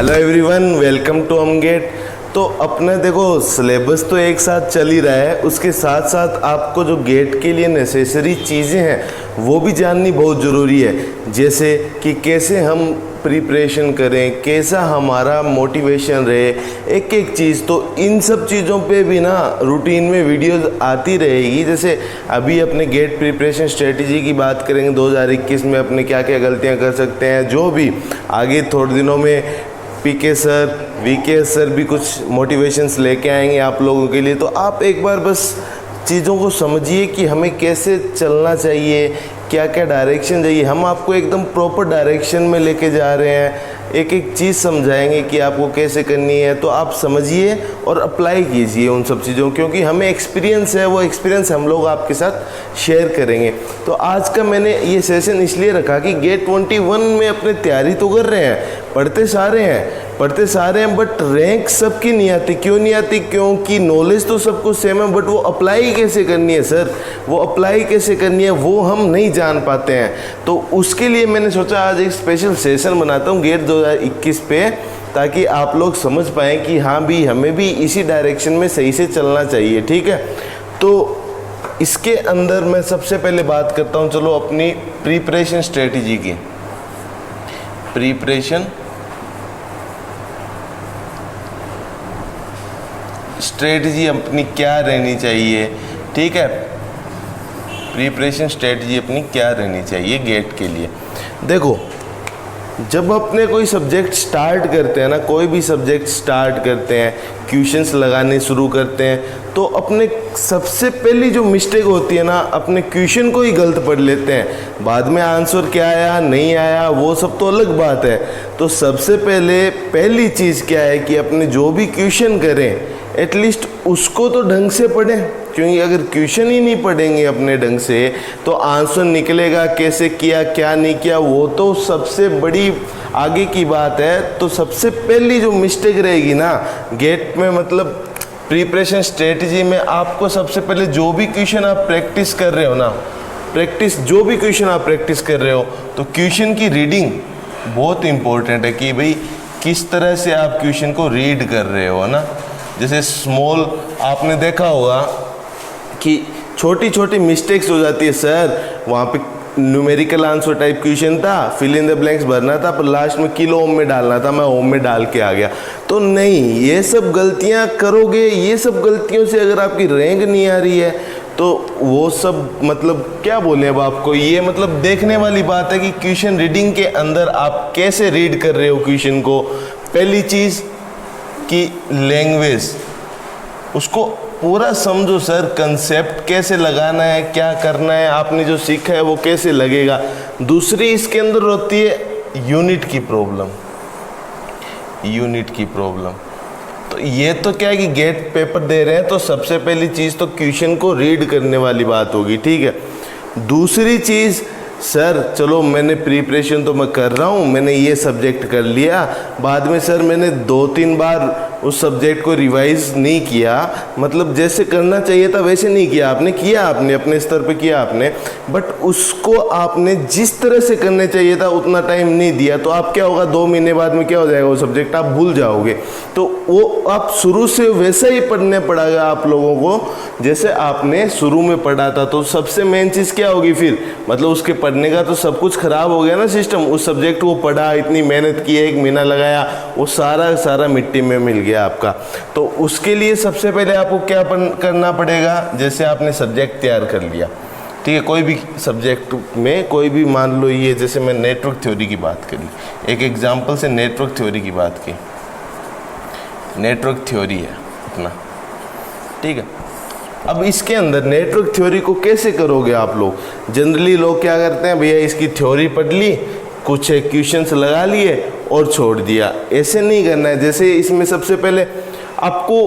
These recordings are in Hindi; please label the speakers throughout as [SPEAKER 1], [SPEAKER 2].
[SPEAKER 1] Hello everyone, welcome to Amgate. तो अपने देखो सिलेबस तो एक साथ चल ही रहा है, उसके साथ साथ आपको जो गेट के लिए नेसेसरी चीज़ें हैं वो भी जाननी बहुत ज़रूरी है। जैसे कि कैसे हम प्रिपरेशन करें, कैसा हमारा मोटिवेशन रहे, एक एक चीज़। तो इन सब चीज़ों पे भी ना रूटीन में वीडियोस आती रहेगी। जैसे अभी अपने गेट प्रिपरेशन स्ट्रेटजी की बात करेंगे 2021 में अपने क्या क्या गलतियां कर सकते हैं, जो भी आगे थोड़े दिनों में पीके सर, वीके सर भी कुछ मोटिवेशंस लेके आएंगे आप लोगों के लिए। तो आप एक बार बस चीज़ों को समझिए कि हमें कैसे चलना चाहिए, क्या क्या डायरेक्शन चाहिए। हम आपको एकदम प्रॉपर डायरेक्शन में लेके जा रहे हैं, एक एक चीज़ समझाएंगे कि आपको कैसे करनी है। तो आप समझिए और अप्लाई कीजिए उन सब चीज़ों, क्योंकि हमें एक्सपीरियंस है, वो एक्सपीरियंस हम लोग आपके साथ शेयर करेंगे। तो आज का मैंने ये सेशन इसलिए रखा कि गेट 21 में अपने तैयारी तो कर रहे हैं, पढ़ते सारे हैं, बट रैंक सबकी नहीं आती। क्यों नहीं आती? क्योंकि नॉलेज तो सबको सेम है, बट वो अप्लाई कैसे करनी है सर, वो अप्लाई कैसे करनी है वो हम नहीं जान पाते हैं। तो उसके लिए मैंने सोचा आज एक स्पेशल सेशन बनाता हूँ गेट 2021 पे, ताकि आप लोग समझ पाएँ कि हाँ भी हमें भी इसी डायरेक्शन में सही से चलना चाहिए। ठीक है, तो इसके अंदर मैं सबसे पहले बात करता हूँ, चलो अपनी प्रिपरेशन स्ट्रेटजी की। प्रिपरेशन स्ट्रेटजी अपनी क्या रहनी चाहिए, ठीक है, प्रिपरेशन स्ट्रेटजी अपनी क्या रहनी चाहिए गेट के लिए। देखो, जब अपने कोई सब्जेक्ट स्टार्ट करते हैं ना, कोई भी सब्जेक्ट स्टार्ट करते हैं, क्वेश्चंस लगाने शुरू करते हैं, तो अपने सबसे पहली जो मिस्टेक होती है ना, अपने क्वेश्चन को ही गलत पढ़ लेते हैं। बाद में आंसर क्या आया नहीं आया वो सब तो अलग बात है। तो सबसे पहली चीज़ क्या है कि अपने जो भी क्वेश्चन करें एटलीस्ट उसको तो ढंग से पढ़ें, क्योंकि अगर क्वेश्चन ही नहीं पढ़ेंगे अपने ढंग से तो आंसर निकलेगा कैसे, किया क्या नहीं किया, वो तो सबसे बड़ी आगे की बात है। तो सबसे पहली जो मिस्टेक रहेगी ना गेट में, मतलब प्रिपरेशन स्ट्रेटजी में, आपको सबसे पहले जो भी क्वेश्चन आप प्रैक्टिस कर रहे हो ना, जो भी क्वेश्चन आप प्रैक्टिस कर रहे हो, तो क्वेश्चन की रीडिंग बहुत इंपॉर्टेंट है कि भाई किस तरह से आप क्वेश्चन को रीड कर रहे हो ना। जैसे स्मॉल आपने देखा होगा कि छोटी छोटी मिस्टेक्स हो जाती है सर, वहाँ पे न्यूमेरिकल आंसर टाइप क्वेश्चन था, फिल इन द ब्लैंक्स भरना था, पर लास्ट में किलो ओम में डालना था, मैं ओम में डाल के आ गया। तो नहीं, ये सब गलतियाँ करोगे, ये सब गलतियों से अगर आपकी रैंक नहीं आ रही है तो वो सब मतलब क्या बोले अब आपको, ये मतलब देखने वाली बात है कि क्वेश्चन रीडिंग के अंदर आप कैसे रीड कर रहे हो क्वेश्चन को। पहली चीज़ कि लैंग्वेज, उसको पूरा समझो सर, कंसेप्ट कैसे लगाना है, क्या करना है, आपने जो सीखा है वो कैसे लगेगा। दूसरी इसके अंदर होती है यूनिट की प्रॉब्लम। तो ये तो क्या है कि गेट पेपर दे रहे हैं, तो सबसे पहली चीज़ तो क्वेश्चन को रीड करने वाली बात होगी, ठीक है। दूसरी चीज़, सर चलो मैंने प्रिपरेशन तो मैं कर रहा हूँ, मैंने ये सब्जेक्ट कर लिया, बाद में सर मैंने 2-3 बार उस सब्जेक्ट को रिवाइज नहीं किया, मतलब जैसे करना चाहिए था वैसे नहीं किया आपने अपने स्तर पे किया आपने, बट उसको आपने जिस तरह से करने चाहिए था उतना टाइम नहीं दिया। तो आप क्या होगा, 2 महीने बाद में क्या हो जाएगा, वो सब्जेक्ट आप भूल जाओगे। तो वो आप शुरू से वैसा ही पढ़ने पड़ेगा आप लोगों को जैसे आपने शुरू में पढ़ा था। तो सबसे मेन चीज़ क्या होगी फिर, मतलब उसके पढ़ने का तो सब कुछ खराब हो गया ना सिस्टम। उस सब्जेक्ट को पढ़ा, इतनी मेहनत की, 1 महीना लगाया, वो सारा मिट्टी में मिल गया आपका। तो उसके लिए सबसे पहले आपको क्या करना पड़ेगा, जैसे आपने सब्जेक्ट तैयार कर लिया, ठीक है, कोई भी सब्जेक्ट में, कोई भी मान लो, ये जैसे मैं नेटवर्क थ्योरी की बात करी, एक एग्जांपल से नेटवर्क थ्योरी की बात की, नेटवर्क थ्योरी है अपना, ठीक है। अब इसके अंदर नेटवर्क थ्योरी को कैसे करोगे आप लोग? जनरली लोग क्या करते हैं, भैया इसकी थ्योरी पढ़ ली, कुछ क्वेश्चंस लगा लिए और छोड़ दिया। ऐसे नहीं करना है। जैसे इसमें सबसे पहले आपको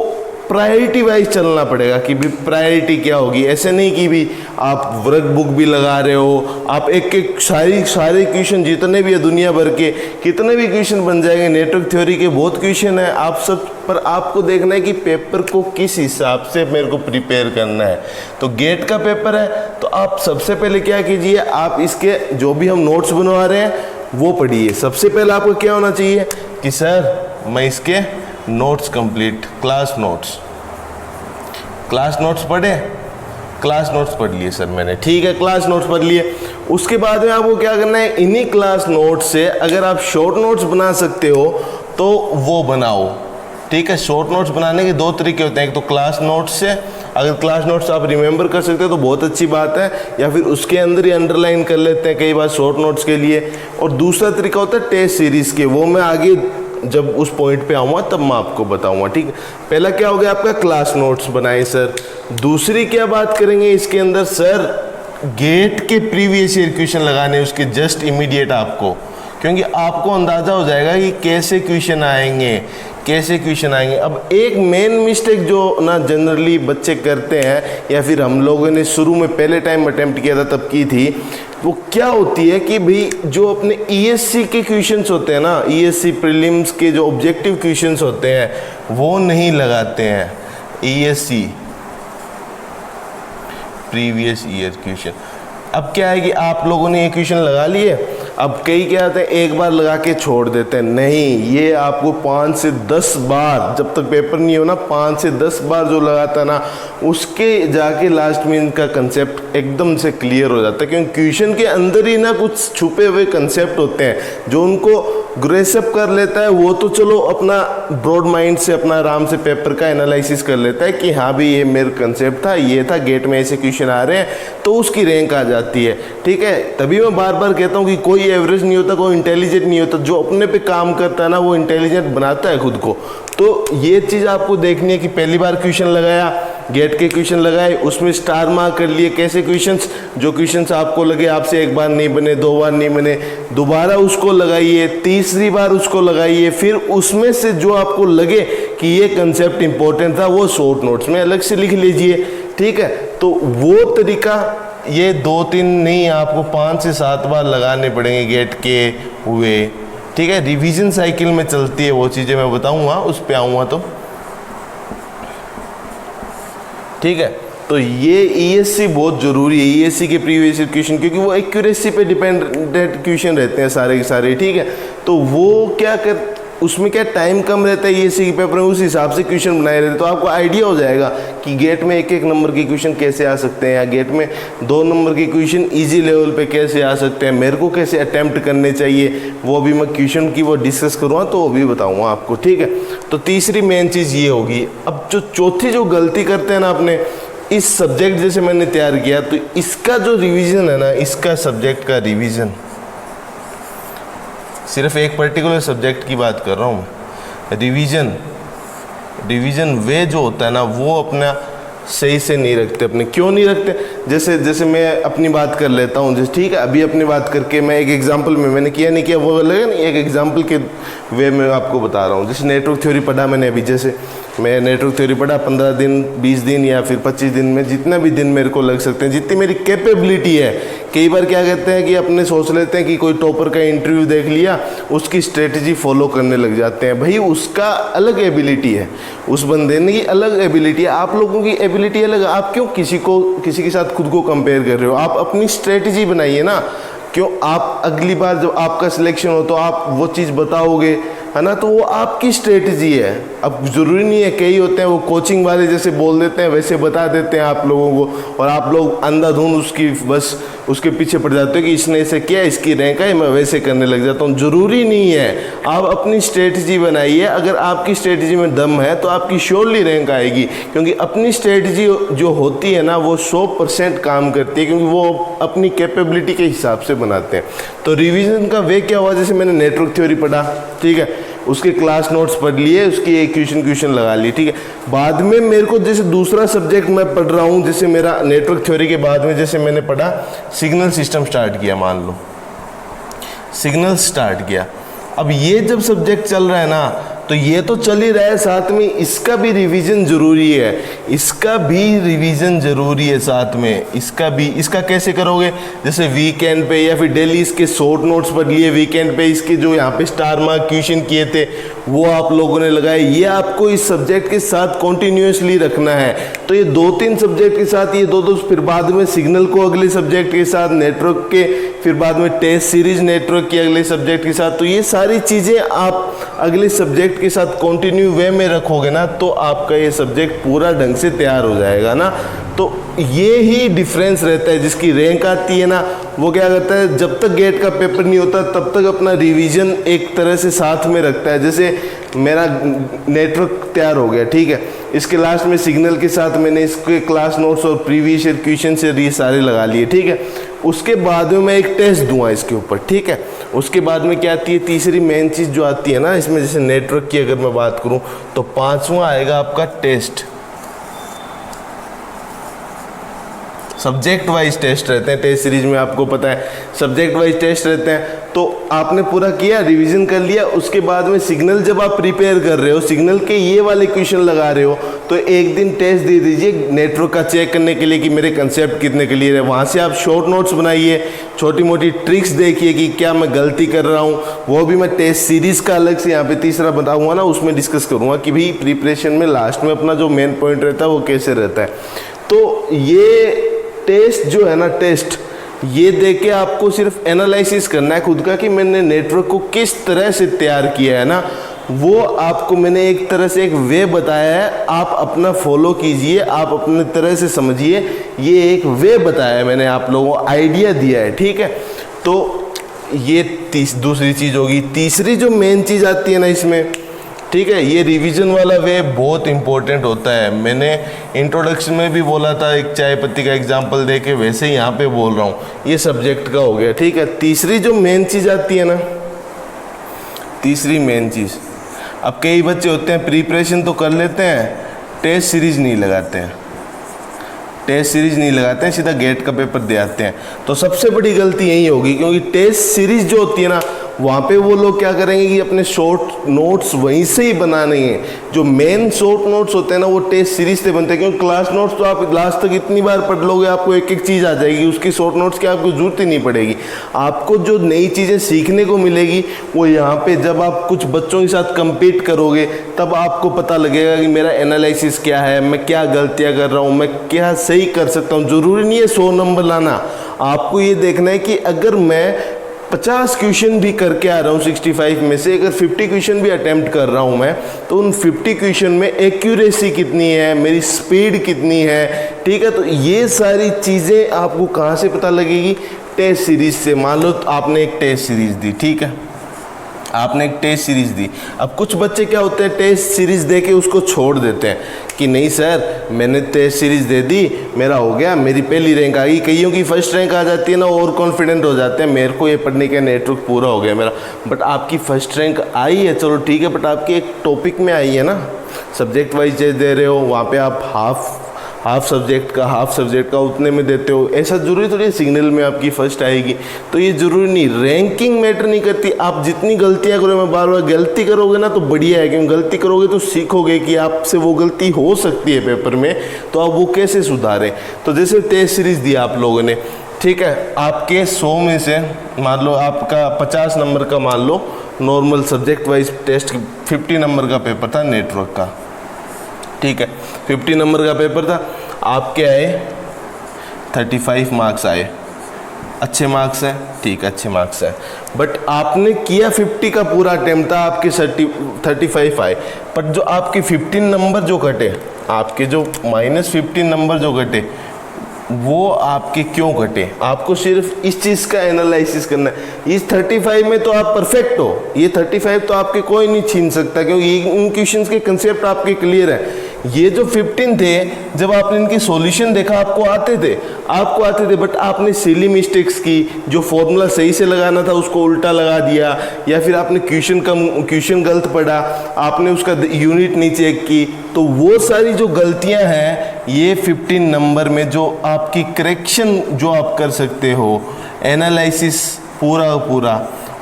[SPEAKER 1] प्रायोरिटी वाइज चलना पड़ेगा कि भी प्रायोरिटी क्या होगी। ऐसे नहीं कि भी आप वर्क बुक भी लगा रहे हो, आप एक सारे क्वेश्चन जितने भी है दुनिया भर के, कितने भी क्वेश्चन बन जाएंगे। नेटवर्क थ्योरी के बहुत क्वेश्चन है आप सब, पर आपको देखना है कि पेपर को किस हिसाब से मेरे को प्रिपेयर करना है। तो गेट का पेपर है तो आप सबसे पहले क्या कीजिए, आप इसके जो भी हम नोट्स बनवा रहे हैं वो पढ़िए। सबसे पहले आपको क्या होना चाहिए कि सर मैं इसके नोट्स कंप्लीट, क्लास नोट्स पढ़े, क्लास नोट्स पढ़ लिए सर मैंने, ठीक है, क्लास नोट्स पढ़ लिए। उसके बाद में आपको क्या करना है, इन्हीं क्लास नोट्स से अगर आप शॉर्ट नोट्स बना सकते हो तो वो बनाओ, ठीक है। शॉर्ट नोट्स बनाने के दो तरीके होते हैं, एक तो क्लास नोट्स से, अगर क्लास नोट्स आप रिमेंबर कर सकते हो तो बहुत अच्छी बात है, या फिर उसके अंदर ही अंडरलाइन कर लेते हैं कई बार शॉर्ट नोट्स के लिए। और दूसरा तरीका होता है टेस्ट सीरीज़ के, वो मैं आगे जब उस पॉइंट पे आऊँगा तब मैं आपको बताऊँगा, ठीक है। पहला क्या हो गया आपका क्लास नोट्स बनाए सर। दूसरी क्या बात करेंगे इसके अंदर सर, गेट के प्रीवियस ईयर क्वेश्चन लगाने उसके जस्ट इमीडिएट आपको, क्योंकि आपको अंदाज़ा हो जाएगा कि कैसे क्वेश्चन आएंगे। अब एक मेन मिस्टेक जो ना जनरली बच्चे करते हैं, या फिर हम लोगों ने शुरू में पहले टाइम अटेम्प्ट किया था तब की थी, वो क्या होती है कि भाई जो अपने ईएससी के क्वेश्चंस होते हैं ना, ईएससी प्रीलिम्स के जो ऑब्जेक्टिव क्वेश्चंस होते हैं वो नहीं लगाते हैं। ईएससी प्रीवियस ईयर क्वेश्चन, अब क्या है कि आप लोगों ने ये क्वेश्चन लगा लिए, अब कई क्या आते हैं एक बार लगा के छोड़ देते हैं, नहीं, ये आपको 5 से 10 बार, जब तक पेपर नहीं हो ना, 5 से 10 बार जो लगाता है ना, उसके जाके लास्ट में इनका कंसेप्ट एकदम से क्लियर हो जाता है। क्योंकि क्वेश्चन के अंदर ही ना कुछ छुपे हुए कंसेप्ट होते हैं जो उनको ग्रेसअप कर लेता है, वो तो चलो अपना ब्रॉड माइंड से अपना आराम से पेपर का एनालिसिस कर लेता है कि हाँ भी ये मेरा कंसेप्ट था, ये था, गेट में ऐसे क्वेश्चन आ रहे हैं, तो उसकी रैंक आ जाती है, ठीक है। तभी मैं बार बार कहता हूँ कि कोई एवरेज नहीं होता, कोई इंटेलिजेंट नहीं होता, जो अपने पे काम करता है ना वो इंटेलिजेंट बनाता है खुद को। तो ये चीज़ आपको देखनी है कि पहली बार क्वेश्चन लगाया, गेट के क्वेश्चन लगाए, उसमें स्टार मार्क कर लिए, कैसे क्वेश्चंस, जो क्वेश्चंस आपको लगे आपसे एक बार नहीं बने, 2 बार नहीं बने, दोबारा उसको लगाइए, तीसरी बार उसको लगाइए, फिर उसमें से जो आपको लगे कि ये कंसेप्ट इंपॉर्टेंट था वो शॉर्ट नोट्स में अलग से लिख लीजिए, ठीक है। तो वो तरीका, ये 2-3 नहीं, आपको 5 से 7 बार लगाने पड़ेंगे गेट के हुए, ठीक है। रिवीजन साइकिल में चलती है वो चीज़ें, मैं बताऊंगा, उस पे आऊँगा तो, ठीक है। तो ये ईएससी बहुत ज़रूरी है, ईएससी के प्रीवियस ईयर क्वेश्चन, क्योंकि वो एक्यूरेसी पे डिपेंडेंट क्वेश्चन रहते हैं सारे के सारे, ठीक है। तो वो क्या कर, उसमें क्या टाइम कम रहता है ईएससी के पेपर में, उस हिसाब से क्वेश्चन बनाए रहते हैं, तो आपको आइडिया हो जाएगा कि गेट में 1-1 नंबर के क्वेश्चन कैसे आ सकते हैं, या गेट में 2 नंबर के क्वेश्चन इजी लेवल पे कैसे आ सकते हैं, मेरे को कैसे अटेम्प्ट करने चाहिए, वो भी मैं क्वेश्चन की वो डिस्कस करूँगा तो वो भी बताऊँगा आपको, ठीक है। तो तीसरी मेन चीज़ ये होगी। अब जो चौथी जो गलती करते हैं ना अपने, इस सब्जेक्ट जैसे मैंने तैयार किया तो इसका जो रिवीजन है ना, इसका सब्जेक्ट का रिवीजन, सिर्फ एक पर्टिकुलर सब्जेक्ट की बात कर रहा हूँ मैं, रिवीजन वे जो होता है ना, वो अपना सही से नहीं रखते अपने। क्यों नहीं रखते? जैसे मैं अपनी बात कर लेता हूँ, जैसे ठीक है, अभी अपनी बात करके मैं एक एग्जांपल में, मैंने किया नहीं किया वो अलग है, नहीं, एक एग्जांपल के वे में आपको बता रहा हूँ। जैसे नेटवर्क थ्योरी पढ़ा मैंने अभी, जैसे मैं नेटवर्क थ्योरी पढ़ा 15 दिन, 20 दिन या फिर 25 दिन में, जितना भी दिन मेरे को लग सकते हैं, जितनी मेरी कैपेबिलिटी है। कई बार क्या कहते हैं कि अपने सोच लेते हैं कि कोई टॉपर का इंटरव्यू देख लिया, उसकी स्ट्रेटजी फॉलो करने लग जाते हैं। भाई उसका अलग एबिलिटी है, उस बंदे ने की अलग एबिलिटी है, आप लोगों की एबिलिटी अलग है। आप क्यों किसी के साथ खुद को कंपेयर कर रहे हो? आप अपनी स्ट्रेटजी बनाइए ना। क्यों आप अगली बार जब आपका सिलेक्शन हो तो आप वो चीज़ बताओगे, है ना, तो वो आपकी स्ट्रेटजी है। अब ज़रूरी नहीं है, कई होते हैं वो कोचिंग वाले जैसे बोल देते हैं वैसे बता देते हैं आप लोगों को, और आप लोग अंधाधुंध उसकी बस उसके पीछे पड़ जाते हो कि इसने ऐसे किया, इसकी रैंक है, मैं वैसे करने लग जाता हूँ। ज़रूरी नहीं है, आप अपनी स्ट्रेटजी बनाइए। अगर आपकी स्ट्रेटजी में दम है तो आपकी श्योरली रैंक आएगी, क्योंकि अपनी स्ट्रेटजी जो होती है ना वो 100% काम करती है, क्योंकि वो अपनी कैपेबिलिटी के हिसाब से बनाते हैं। तो रिवीजन का वे क्या हुआ, जैसे मैंने नेटवर्क थ्योरी पढ़ा, ठीक है, उसके क्लास नोट्स पढ़ लिए, उसकी एक क्वेश्चन लगा लिए, ठीक है। बाद में मेरे को जैसे दूसरा सब्जेक्ट मैं पढ़ रहा हूँ, जैसे मेरा नेटवर्क थ्योरी के बाद में जैसे मैंने पढ़ा सिग्नल सिस्टम स्टार्ट किया, मान लो सिग्नल स्टार्ट किया। अब ये जब सब्जेक्ट चल रहा है ना, तो ये तो चल ही रहा है, साथ में इसका भी रिवीजन ज़रूरी है, इसका भी रिवीजन ज़रूरी है साथ में, इसका कैसे करोगे? जैसे वीकेंड पे या फिर डेली इसके शॉर्ट नोट्स पढ़ लिए, वीकेंड पे इसके जो यहाँ पे स्टार मार्क क्वेश्चन किए थे वो आप लोगों ने लगाए। ये आपको इस सब्जेक्ट के साथ कॉन्टिन्यूसली रखना है। तो ये 2-3 सब्जेक्ट के साथ ये दो फिर बाद में सिग्नल को अगले सब्जेक्ट के साथ, नेटवर्क के फिर बाद में टेस्ट सीरीज नेटवर्क के अगले सब्जेक्ट के साथ। तो ये सारी चीज़ें आप अगले सब्जेक्ट के साथ कंटिन्यू वे में रखोगे ना, तो आपका ये सब्जेक्ट पूरा ढंग से तैयार हो जाएगा ना। तो ये ही डिफरेंस रहता है। जिसकी रैंक आती है ना, वो क्या करता है, जब तक गेट का पेपर नहीं होता तब तक अपना रिवीजन एक तरह से साथ में रखता है। जैसे मेरा नेटवर्क तैयार हो गया, ठीक है, इसके लास्ट में सिग्नल के साथ मैंने इसके क्लास नोट्स और प्रीवियस ईयर क्वेश्चन से ये सारे लगा लिए, ठीक है। उसके बाद में मैं एक टेस्ट दूंगा इसके ऊपर, ठीक है। उसके बाद में क्या आती है, तीसरी मेन चीज़ जो आती है ना इसमें, जैसे नेटवर्क की अगर मैं बात करूं तो 5वां आएगा आपका टेस्ट। सब्जेक्ट वाइज टेस्ट रहते हैं टेस्ट सीरीज में, आपको पता है सब्जेक्ट वाइज टेस्ट रहते हैं। तो आपने पूरा किया, रिवीजन कर लिया, उसके बाद में सिग्नल जब आप प्रिपेयर कर रहे हो, सिग्नल के ये वाले क्वेश्चन लगा रहे हो, तो एक दिन टेस्ट दे दीजिए नेटवर्क का चेक करने के लिए कि मेरे कंसेप्ट कितने क्लियर है। वहाँ से आप शॉर्ट नोट्स बनाइए, छोटी मोटी ट्रिक्स देखिए कि क्या मैं गलती कर रहा हूँ। वो भी मैं टेस्ट सीरीज़ का अलग से यहाँ पे तीसरा बताऊँगा ना, उसमें डिस्कस करूँगा कि भाई प्रिपरेशन में लास्ट में अपना जो मेन पॉइंट रहता है वो कैसे रहता है। तो ये टेस्ट जो है ना, टेस्ट ये देके आपको सिर्फ एनालिसिस करना है खुद का कि मैंने नेटवर्क को किस तरह से तैयार किया है ना, वो आपको मैंने एक तरह से एक वे बताया है, आप अपना फॉलो कीजिए, आप अपने तरह से समझिए। ये एक वे बताया है मैंने, आप लोगों को आइडिया दिया है, ठीक है। तो ये दूसरी चीज़ होगी। तीसरी जो मेन चीज़ आती है ना इसमें, ठीक है, ये रिवीजन वाला वे बहुत इंपॉर्टेंट होता है। मैंने इंट्रोडक्शन में भी बोला था एक चाय पत्ती का एग्जांपल दे के, वैसे ही यहाँ पे बोल रहा हूँ। ये सब्जेक्ट का हो गया, ठीक है। तीसरी जो मेन चीज़ आती है ना, तीसरी मेन चीज़, अब कई बच्चे होते हैं प्रिपरेशन तो कर लेते हैं, टेस्ट सीरीज नहीं लगाते हैं, टेस्ट सीरीज नहीं लगाते हैं, सीधा गेट का पेपर दे आते हैं। तो सबसे बड़ी गलती यही होगी, क्योंकि टेस्ट सीरीज जो होती है ना, वहाँ पे वो लोग क्या करेंगे कि अपने शॉर्ट नोट्स वहीं से ही बनाने हैं। जो मेन शॉर्ट नोट्स होते हैं ना, वो टेस्ट सीरीज से बनते हैं, क्योंकि क्लास नोट्स तो आप लास्ट तक इतनी बार पढ़ लोगे, आपको एक एक चीज़ आ जाएगी, उसकी शॉर्ट नोट्स की आपको जरूरत ही नहीं पड़ेगी। आपको जो नई चीज़ें सीखने को मिलेगी वो यहाँ पे जब आप कुछ बच्चों के साथ compete करोगे, तब आपको पता लगेगा कि मेरा एनालिसिस क्या है, मैं क्या गलतियाँ कर रहा हूँ, मैं क्या सही कर सकता हूँ। ज़रूरी नहीं है 100 नंबर लाना, आपको ये देखना है कि अगर मैं 50 क्वेश्चन भी करके आ रहा हूँ 65 में से, अगर 50 क्वेश्चन भी अटेम्प्ट कर रहा हूँ मैं, तो उन 50 क्वेश्चन में एक्यूरेसी कितनी है, मेरी स्पीड कितनी है, ठीक है। तो ये सारी चीज़ें आपको कहाँ से पता लगेगी, टेस्ट सीरीज से। मान लो आपने एक टेस्ट सीरीज दी, ठीक है, आपने एक टेस्ट सीरीज दी। अब कुछ बच्चे क्या होते हैं, टेस्ट सीरीज दे के उसको छोड़ देते हैं कि नहीं सर मैंने टेस्ट सीरीज दे दी, मेरा हो गया, मेरी पहली रैंक आ गई। कईयों की फर्स्ट रैंक आ जाती है ना, और कॉन्फिडेंट हो जाते हैं, मेरे को ये पढ़ने का नेटवर्क पूरा हो गया मेरा। बट आपकी फर्स्ट रैंक आई है, चलो ठीक है, बट आपके एक टॉपिक में आई है ना, सब्जेक्ट वाइज दे रहे हो, वहाँ पे आप हाफ सब्जेक्ट का उतने में देते हो। ऐसा जरूरी थोड़ी सिग्नल में आपकी फर्स्ट आएगी, तो ये जरूरी नहीं, रैंकिंग मैटर नहीं करती। आप जितनी गलतियां करो, मैं बार बार गलती करोगे ना तो बढ़िया है, क्योंकि गलती करोगे तो सीखोगे कि आपसे वो गलती हो सकती है पेपर में, तो आप वो कैसे सुधारें। तो जैसे टेस्ट सीरीज दिया आप लोगों ने, ठीक है, आपके 100 में से मान लो आपका 50 नंबर का मान लो normal subject wise test 50 number का पेपर था नेटवर्क का, ठीक है, 50 नंबर का पेपर था, आपके आए 35 मार्क्स आए, अच्छे मार्क्स हैं, ठीक है, अच्छे मार्क्स हैं। बट आपने किया 50 का पूरा अटेम्प्ट था, आपके 35 आए, पर जो आपके 15 नंबर जो घटे, आपके जो -15 नंबर जो घटे, वो आपके क्यों घटे, आपको सिर्फ इस चीज़ का एनालिसिस करना है। इस 35 में तो आप परफेक्ट हो, ये 35 तो आपके कोई नहीं छीन सकता, क्योंकि इन क्वेश्चंस के कंसेप्ट आपके क्लियर है। ये जो 15 थे, जब आपने इनकी सॉल्यूशन देखा, आपको आते थे, बट आपने सिली मिस्टेक्स की, जो फॉर्मूला सही से लगाना था उसको उल्टा लगा दिया, या फिर आपने क्वेश्चन गलत पढ़ा, आपने उसका यूनिट नहीं चेक की, तो वो सारी जो गलतियां हैं, ये 15 नंबर में जो आपकी करेक्शन जो आप कर सकते हो, एनालिसिस पूरा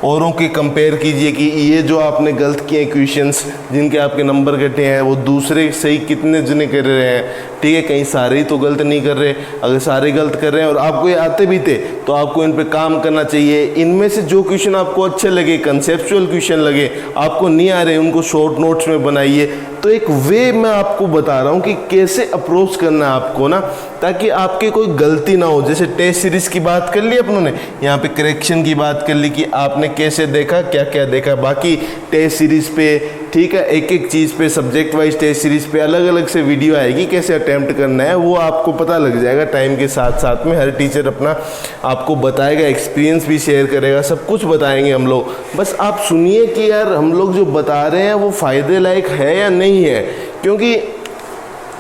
[SPEAKER 1] औरों के कंपेयर कीजिए कि ये जो आपने गलत किए क्वेश्चंस जिनके आपके नंबर घटे हैं वो दूसरे सही कितने जने कर रहे हैं, ठीक है, कहीं सारे ही तो गलत नहीं कर रहे। अगर सारे गलत कर रहे हैं और आपको ये आते भी थे तो आपको इन पे काम करना चाहिए। इनमें से जो क्वेश्चन आपको अच्छे लगे, कंसेप्चुअल क्वेश्चन लगे, आपको नहीं आ रहे, उनको शॉर्ट नोट्स में बनाइए। तो एक वे मैं आपको बता रहा हूँ कि कैसे अप्रोच करना है आपको ना, ताकि आपके कोई गलती ना हो। जैसे टेस्ट सीरीज की बात कर ली अपनों ने, यहाँ पे करेक्शन की बात कर ली कि आपने कैसे देखा, क्या क्या देखा। बाकी टेस्ट सीरीज पे, ठीक है, एक एक चीज़ पे सब्जेक्ट वाइज टेस्ट सीरीज पे अलग अलग से वीडियो आएगी, कैसे अटेम्प्ट करना है वो आपको पता लग जाएगा। टाइम के साथ साथ में हर टीचर अपना आपको बताएगा, एक्सपीरियंस भी शेयर करेगा, सब कुछ बताएंगे हम लोग। बस आप सुनिए कि यार हम लोग जो बता रहे हैं वो फ़ायदे लायक है या नहीं है, क्योंकि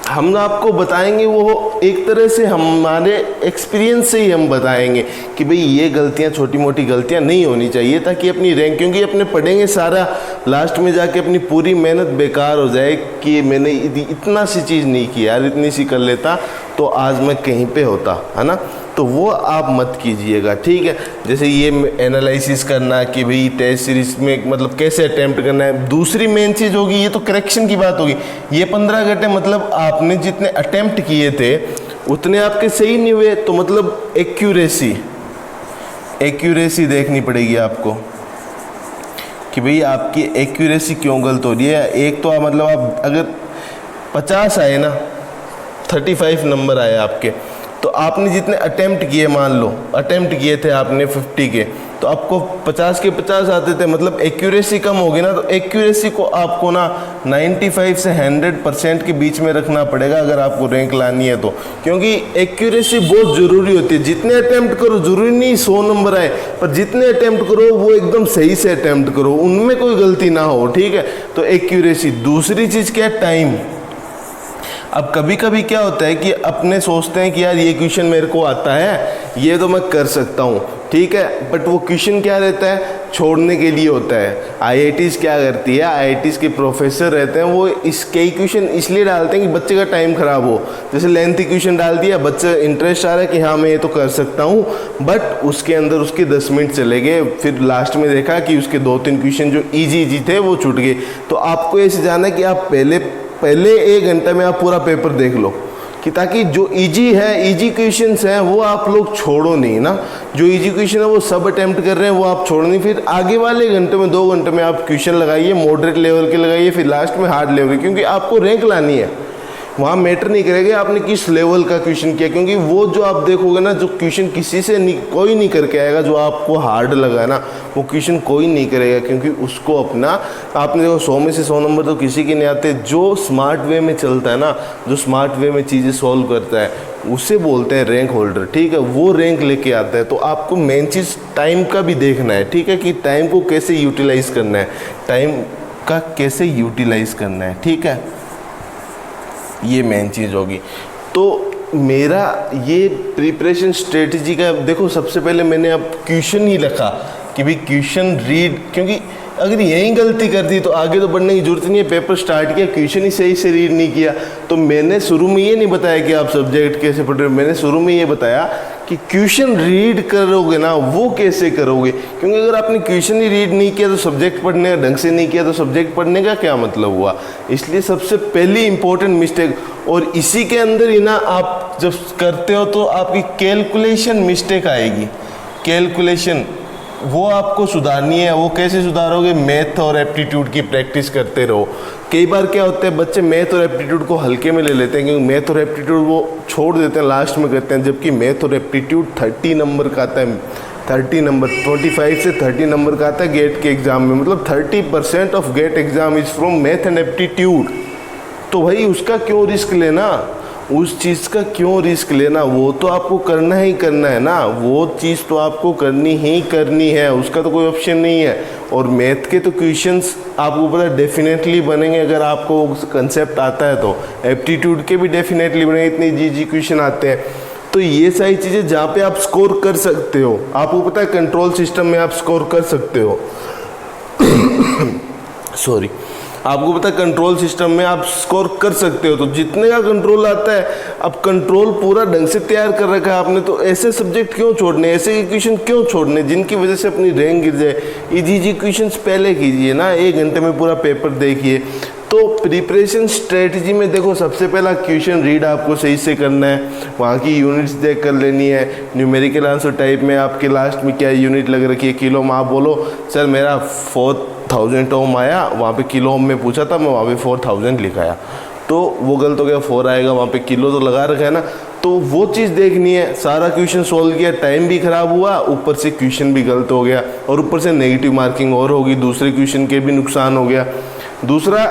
[SPEAKER 1] हम आपको बताएंगे वो एक तरह से हमारे एक्सपीरियंस से ही हम बताएंगे कि भाई ये गलतियां, छोटी मोटी गलतियां नहीं होनी चाहिए, ताकि अपनी रैंक, क्योंकि अपने पढ़ेंगे सारा, लास्ट में जाके अपनी पूरी मेहनत बेकार हो जाए कि मैंने इतना सी चीज़ नहीं की यार, इतनी सी कर लेता तो आज मैं कहीं पे होता, है ना। तो वो आप मत कीजिएगा, ठीक है। जैसे ये एनालिसिस करना कि भाई टेस्ट सीरीज में मतलब कैसे अटेम्प्ट करना है। दूसरी मेन चीज़ होगी, ये तो करेक्शन की बात होगी, ये 15 घंटे मतलब आपने जितने अटेम्प्ट किए थे उतने आपके सही नहीं हुए, तो मतलब एक्यूरेसी देखनी पड़ेगी आपको कि भाई आपकी एक्यूरेसी क्यों गलत हो रही है। एक तो मतलब आप अगर 50 आए ना, 35 नंबर आए आपके, तो आपने जितने अटेम्प्ट किए, मान लो अटेम्प्ट किए थे आपने 50 के, तो आपको 50 के 50 आते थे, मतलब एक्यूरेसी कम होगी ना। तो एक्यूरेसी को आपको ना 95 से 100% के बीच में रखना पड़ेगा अगर आपको रैंक लानी है तो, क्योंकि एक्यूरेसी बहुत ज़रूरी होती है। जितने अटेम्प्ट करो, ज़रूरी नहीं 100 नंबर आए, पर जितने अटेम्प्ट करो वो एकदम सही से अटेम्प्ट करो, उनमें कोई गलती ना हो, ठीक है। तो एक्यूरेसी। दूसरी चीज़ क्या है, टाइम। अब कभी कभी क्या होता है कि अपने सोचते हैं कि यार ये क्वेश्चन मेरे को आता है, ये तो मैं कर सकता हूँ, ठीक है, बट वो क्वेश्चन क्या रहता है, छोड़ने के लिए होता है। आईआईटीज़ क्या करती है, आईआईटीज़ के प्रोफेसर रहते हैं, वो इस कई क्वेश्चन इसलिए डालते हैं कि बच्चे का टाइम ख़राब हो। जैसे लेंथी क्वेश्चन डाल दिया, बच्चे इंटरेस्ट आ रहा है कि हाँ मैं ये तो कर सकता हूँ, बट उसके अंदर उसके 10 मिनट चले गए, फिर लास्ट में देखा कि उसके 2-3 क्वेश्चन जो ईजी थे वो छूट गए। तो आपको ऐसे जाना है कि आप पहले 1 घंटे में आप पूरा पेपर देख लो, कि ताकि जो इजी है, इजी क्वेश्चंस हैं वो आप लोग छोड़ो नहीं ना। जो इजी क्वेश्चन है वो सब अटेम्प्ट कर रहे हैं वो आप छोड़ो नहीं। फिर आगे वाले घंटे में 2 घंटे में आप क्वेश्चन लगाइए, मॉडरेट लेवल के लगाइए, फिर लास्ट में हार्ड लेवल, क्योंकि आपको रैंक लानी है। वहाँ मैटर नहीं करेगा आपने किस लेवल का क्वेश्चन किया, क्योंकि वो जो आप देखोगे ना, जो क्वेश्चन किसी से नहीं, कोई नहीं करके आएगा, जो आपको हार्ड लगा ना वो क्वेश्चन कोई नहीं करेगा, क्योंकि उसको अपना, आपने देखो 100 में से 100 नंबर तो किसी के नहीं आते। जो स्मार्ट वे में चलता है ना, जो स्मार्ट वे में चीज़ें सॉल्व करता है, उसे बोलते हैं रैंक होल्डर, ठीक है। वो रैंक लेके आता है। तो आपको मेन चीज़ टाइम का भी देखना है, ठीक है, कि टाइम को कैसे यूटिलाइज करना है, टाइम का कैसे यूटिलाइज करना है, ठीक है, ये मेन चीज़ होगी। तो मेरा ये प्रिपरेशन स्ट्रेटजी का देखो, सबसे पहले मैंने अब क्वेश्चन ही रखा कि भाई क्वेश्चन रीड, क्योंकि अगर यही गलती कर दी तो आगे तो बढ़ने की जरूरत नहीं है। पेपर स्टार्ट किया, क्वेश्चन ही सही से रीड नहीं किया, तो मैंने शुरू में ये नहीं बताया कि आप सब्जेक्ट कैसे पढ़ रहे हो, मैंने शुरू में ये बताया कि क्वेश्चन रीड करोगे ना वो कैसे करोगे, क्योंकि अगर आपने क्वेश्चन ही रीड नहीं किया तो सब्जेक्ट पढ़ने का ढंग से नहीं किया तो सब्जेक्ट पढ़ने का क्या मतलब हुआ। इसलिए सबसे पहली इंपॉर्टेंट मिस्टेक, और इसी के अंदर ही ना आप जब करते हो तो आपकी कैलकुलेशन मिस्टेक आएगी। कैलकुलेशन वो आपको सुधारनी है। वो कैसे सुधारोगे, मैथ और एप्टीट्यूड की प्रैक्टिस करते रहो। कई बार क्या होता है, बच्चे मैथ और एप्टीट्यूड को हल्के में ले लेते हैं, क्योंकि मैथ और एप्टीट्यूड वो छोड़ देते हैं, लास्ट में करते हैं, जबकि मैथ और एप्टीट्यूड 30 नंबर का आता है। 30 नंबर, 25 से 30 नंबर का आता है गेट के एग्ज़ाम में, मतलब 30% of GATE exam is from math and aptitude. तो भाई उसका क्यों रिस्क लेना, उस चीज़ का क्यों रिस्क लेना, वो तो आपको करना ही करना है ना, वो चीज़ तो आपको करनी ही करनी है, उसका तो कोई ऑप्शन नहीं है। और मैथ के तो क्वेश्चंस आपको पता है डेफिनेटली बनेंगे अगर आपको कंसेप्ट आता है तो, एप्टीट्यूड के भी डेफिनेटली बनेंगे, इतने जी क्वेश्चन आते हैं। तो ये सारी चीज़ें जहाँ पे आप स्कोर कर सकते हो, आपको पता है कंट्रोल सिस्टम में आप स्कोर कर सकते हो सॉरी, आपको पता है कंट्रोल सिस्टम में आप स्कोर कर सकते हो, तो जितने का कंट्रोल आता है, अब कंट्रोल पूरा ढंग से तैयार कर रखा है आपने, तो ऐसे सब्जेक्ट क्यों छोड़ने, ऐसे इक्वेशन क्यों छोड़ने जिनकी वजह से अपनी रैंक गिर जाए। इजी इक्वेशंस पहले कीजिए ना, 1 घंटे में पूरा पेपर देखिए। तो प्रिपरेशन स्ट्रेटजी में देखो, सबसे पहला क्वेश्चन रीड आपको सही से करना है, वहाँ की यूनिट्स देख कर लेनी है। न्यूमेरिकल आंसर टाइप में आपके लास्ट में क्या यूनिट लग रखी है, किलो में। आप बोलो सर मेरा 4000 ओम आया, वहाँ पे किलो ओम में पूछा था, मैं वहाँ पे 4000 लिखाया, तो वो गलत हो गया, 4 आएगा, वहाँ पे किलो तो लगा रखा है ना। तो वो चीज़ देखनी है। सारा क्वेश्चन सोल्व किया, टाइम भी खराब हुआ, ऊपर से क्वेश्चन भी गलत हो गया, और ऊपर से नेगेटिव मार्किंग और होगी, दूसरे क्वेश्चन के भी नुकसान हो गया। दूसरा,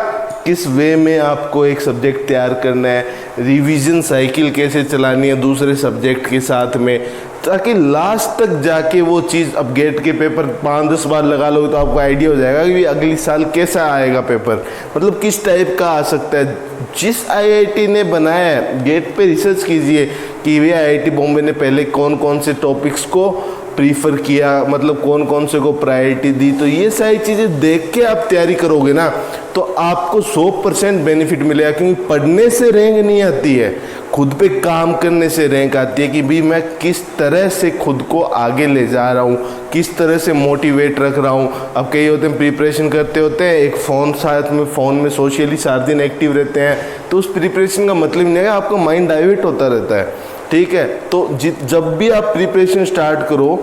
[SPEAKER 1] किस वे में आपको एक सब्जेक्ट तैयार करना है, रिवीजन साइकिल कैसे चलानी है दूसरे सब्जेक्ट के साथ में, ताकि लास्ट तक जाके वो चीज़, अब गेट के पेपर 5-10 बार लगा लो तो आपको आइडिया हो जाएगा कि अगली साल कैसा आएगा पेपर, मतलब किस टाइप का आ सकता है। जिस आईआईटी ने बनाया है, गेट पे रिसर्च कीजिए कि वे आईआईटी बॉम्बे ने पहले कौन कौन से टॉपिक्स को प्रीफर किया, मतलब कौन कौन से को प्रायोरिटी दी। तो ये सारी चीज़ें देख के आप तैयारी करोगे ना, तो आपको 100% बेनिफिट मिलेगा। क्योंकि पढ़ने से रैंक नहीं आती है, खुद पे काम करने से रैंक आती है कि भाई मैं किस तरह से खुद को आगे ले जा रहा हूँ, किस तरह से मोटिवेट रख रहा हूँ। अब कई होते हैं प्रिपरेशन करते होते हैं, एक फ़ोन साथ में, फ़ोन में सोशली सारा दिन एक्टिव रहते हैं, तो उस प्रिपरेशन का मतलब नहीं है, आपका माइंड डाइवर्ट होता रहता है। ठीक है, तो जब भी आप प्रिपरेशन स्टार्ट करो,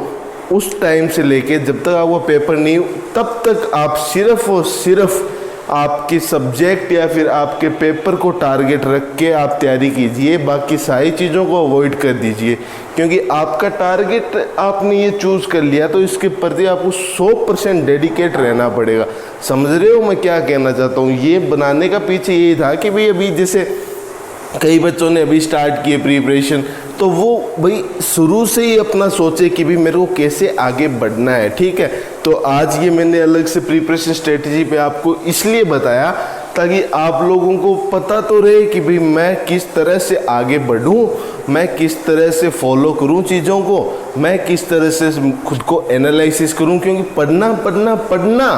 [SPEAKER 1] उस टाइम से लेके जब तक आपका पेपर नहीं, तब तक आप सिर्फ और सिर्फ आपके सब्जेक्ट या फिर आपके पेपर को टारगेट रख के आप तैयारी कीजिए, बाकी सारी चीज़ों को अवॉइड कर दीजिए। क्योंकि आपका टारगेट आपने ये चूज़ कर लिया, तो इसके प्रति आपको 100% डेडिकेट रहना पड़ेगा। समझ रहे हो मैं क्या कहना चाहता हूँ? ये बनाने का पीछे यही था कि भाई अभी जैसे कई बच्चों ने अभी स्टार्ट किए प्रिपरेशन, तो वो भाई शुरू से ही अपना सोचे कि भाई मेरे को कैसे आगे बढ़ना है। ठीक है, तो आज ये मैंने अलग से प्रिपरेशन स्ट्रेटजी पे आपको इसलिए बताया ताकि आप लोगों को पता तो रहे कि भाई मैं किस तरह से आगे बढ़ूं, मैं किस तरह से फॉलो करूं चीज़ों को, मैं किस तरह से खुद को एनालिसिस करूं। क्योंकि पढ़ना पढ़ना पढ़ना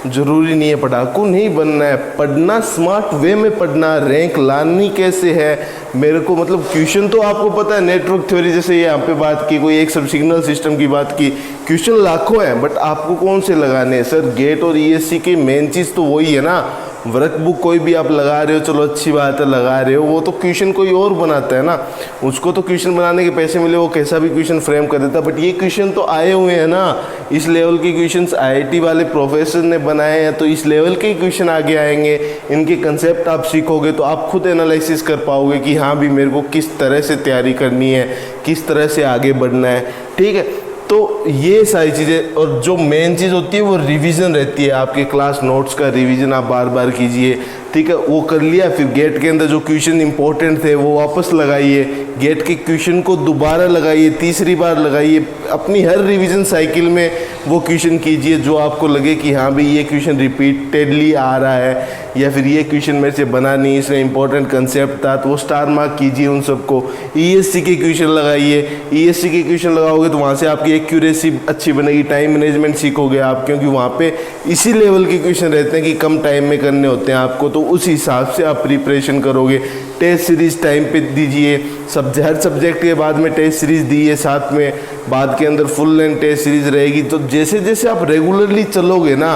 [SPEAKER 1] जरूरी नहीं है, पढ़ाकू नहीं बनना है, पढ़ना स्मार्ट वे में पढ़ना। रैंक लानी कैसे है मेरे को, मतलब क्वेश्चन तो आपको पता है, नेटवर्क थ्योरी जैसे यहाँ पे बात की, कोई एक सब सिग्नल सिस्टम की बात की, क्वेश्चन लाखों हैं, बट आपको कौन से लगाने हैं? सर गेट और ईएससी की मेन चीज़ तो वही है ना। वर्क बुक कोई भी आप लगा रहे हो, चलो अच्छी बात है लगा रहे हो, वो तो क्वेश्चन कोई और बनाता है ना, उसको तो क्वेश्चन बनाने के पैसे मिले, वो कैसा भी क्वेश्चन फ्रेम कर देता। बट ये क्वेश्चन तो आए हुए हैं ना, इस लेवल के क्वेश्चंस आईआईटी वाले प्रोफेसर ने बनाए हैं, तो इस लेवल के क्वेश्चन आगे आएंगे, इनके कंसेप्ट आप सीखोगे तो आप खुद एनालिसिस कर पाओगे कि हाँ भी मेरे को किस तरह से तैयारी करनी है, किस तरह से आगे बढ़ना है। ठीक है, तो ये सारी चीज़ें, और जो मेन चीज़ होती है वो रिवीजन रहती है। आपके क्लास नोट्स का रिवीजन आप बार बार कीजिए। ठीक है, वो कर लिया, फिर गेट के अंदर जो क्वेश्चन इंपॉर्टेंट थे वो वापस लगाइए, गेट के क्वेश्चन को दोबारा लगाइए, तीसरी बार लगाइए, अपनी हर रिवीजन साइकिल में वो क्वेश्चन कीजिए जो आपको लगे कि हाँ भाई ये क्वेश्चन रिपीटेडली आ रहा है, या फिर ये क्वेश्चन मेरे से बना नहीं, इसमें इंपॉर्टेंट कंसेप्ट था, तो वो स्टार मार्क कीजिए उन सबको। ईएससी के क्वेश्चन लगाइए, ईएससी के क्वेश्चन लगाओगे तो वहाँ से आपकी एक्यूरेसी अच्छी बनेगी, टाइम मैनेजमेंट सीखोगे आप, क्योंकि वहाँ पे इसी लेवल के क्वेश्चन रहते हैं कि कम टाइम में करने होते हैं आपको, तो उस हिसाब से आप प्रिपरेशन करोगे। टेस्ट सीरीज टाइम पे दीजिए, हर सब्जेक्ट के बाद में टेस्ट सीरीज दिए, साथ में बाद के अंदर फुल लेंथ टेस्ट सीरीज रहेगी। तो जैसे जैसे आप रेगुलरली चलोगे ना,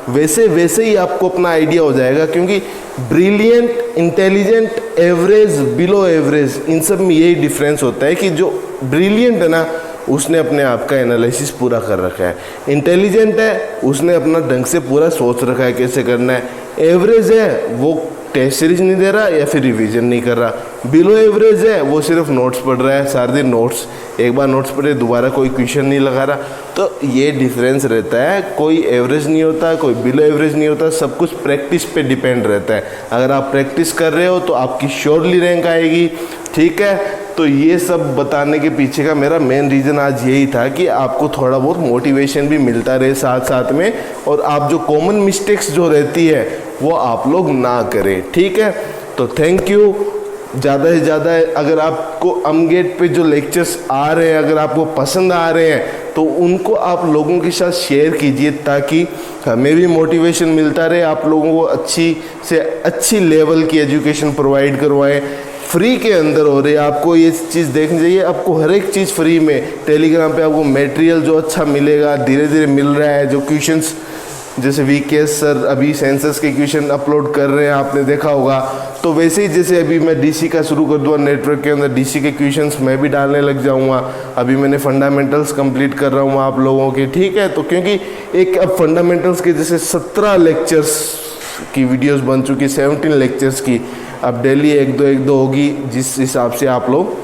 [SPEAKER 1] वैसे वैसे ही आपको अपना आइडिया हो जाएगा। क्योंकि brilliant, intelligent, average, below average, इन सब में यही डिफरेंस होता है कि जो ब्रिलियंट है ना, उसने अपने आप का एनालिसिस पूरा कर रखा है। इंटेलिजेंट है, उसने अपना ढंग से पूरा सोच रखा है कैसे करना है। एवरेज है, वो टेस्ट सीरीज नहीं दे रहा या फिर रिवीजन नहीं कर रहा। बिलो एवरेज है, वो सिर्फ नोट्स पढ़ रहा है, सारे दिन नोट्स, एक बार नोट्स पढ़े दोबारा कोई क्वेश्चन नहीं लगा रहा। तो ये डिफरेंस रहता है, कोई एवरेज नहीं होता, कोई बिलो एवरेज नहीं होता, सब कुछ प्रैक्टिस पे डिपेंड रहता है। अगर आप प्रैक्टिस कर रहे हो तो आपकी श्योरली रैंक आएगी। ठीक है, तो ये सब बताने के पीछे का मेरा मेन रीज़न आज यही था कि आपको थोड़ा बहुत मोटिवेशन भी मिलता रहे साथ साथ में, और आप जो कॉमन मिस्टेक्स जो रहती है वो आप लोग ना करें। ठीक है, तो थैंक यू। ज़्यादा से ज़्यादा अगर आपको अमगेट पे जो लेक्चर्स आ रहे हैं, अगर आपको पसंद आ रहे हैं, तो तो उनको आप लोगों के साथ शेयर कीजिए ताकि हमें भी मोटिवेशन मिलता रहे, आप लोगों को अच्छी से अच्छी लेवल की एजुकेशन प्रोवाइड करवाएं। फ्री के अंदर हो रही है, आपको ये चीज़ देखनी चाहिए, आपको हर एक चीज़ फ्री में टेलीग्राम पे आपको मटेरियल जो अच्छा मिलेगा, धीरे धीरे मिल रहा है। जो क्वेश्चंस जैसे वीकेएस सर अभी सेंसस के क्वेश्चन अपलोड कर रहे हैं, आपने देखा होगा, तो वैसे ही जैसे अभी मैं डीसी का शुरू कर दूँगा नेटवर्क के अंदर, डीसी के क्वेश्चंस मैं भी डालने लग जाऊँगा। अभी मैंने फंडामेंटल्स कंप्लीट कर रहा हूँ आप लोगों के, ठीक है। तो क्योंकि एक अब फंडामेंटल्स के जैसे 17 लेक्चर्स की वीडियोस बन चुकी, 17 लेक्चर्स की, अब डेली एक दो होगी, जिस हिसाब से आप लोग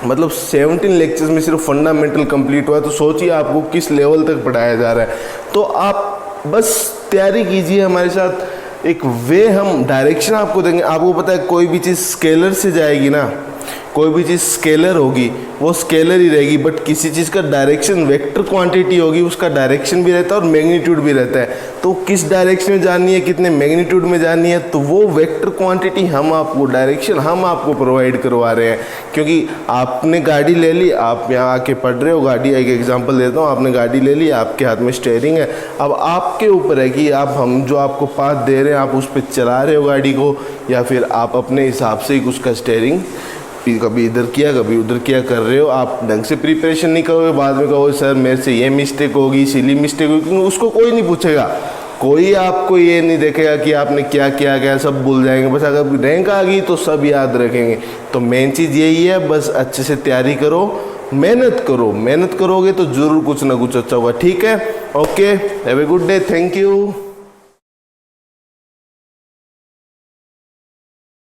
[SPEAKER 1] मतलब 17 लेक्चर्स में सिर्फ फंडामेंटल कंप्लीट हुआ है, तो सोचिए आपको किस लेवल तक पढ़ाया जा रहा है। तो आप बस तैयारी कीजिए हमारे साथ, एक वे हम डायरेक्शन आपको देंगे। आपको पता है कोई भी चीज़ स्केलर से जाएगी ना, कोई भी चीज़ स्केलर होगी वो स्केलर ही रहेगी, बट किसी चीज़ का डायरेक्शन वेक्टर क्वांटिटी होगी, उसका डायरेक्शन भी रहता है और मैग्नीट्यूड भी रहता है। तो किस डायरेक्शन में जानी है, कितने मैग्नीट्यूड में जानी है, तो वो वेक्टर क्वांटिटी हम आपको, डायरेक्शन हम आपको प्रोवाइड करवा रहे हैं। क्योंकि आपने गाड़ी ले ली, आप यहाँ आके पढ़ रहे हो, गाड़ी एक एग्जाम्पल देता हूँ, आपने गाड़ी ले ली, आपके हाथ में स्टीयरिंग है, अब आपके ऊपर है कि आप हम जो आपको पाथ दे रहे हैं आप उस पर चला रहे हो गाड़ी को, या फिर आप अपने हिसाब से ही उसका स्टीयरिंग कभी इधर किया कभी उधर किया कर रहे हो। आप ढंग से प्रिपरेशन नहीं करोगे, बाद में कहोगे सर मेरे से ये मिस्टेक होगी, सिली मिस्टेक होगी, क्योंकि उसको कोई नहीं पूछेगा, कोई आपको ये नहीं देखेगा कि आपने क्या किया गया, सब भूल जाएंगे। बस अगर रैंक आ गई तो सब याद रखेंगे। तो मेन चीज़ यही है, बस अच्छे से तैयारी करो, मेहनत करो, मेहनत करोगे तो ज़रूर कुछ ना कुछ अच्छा होगा, ठीक है। Okay, have a good day, thank you.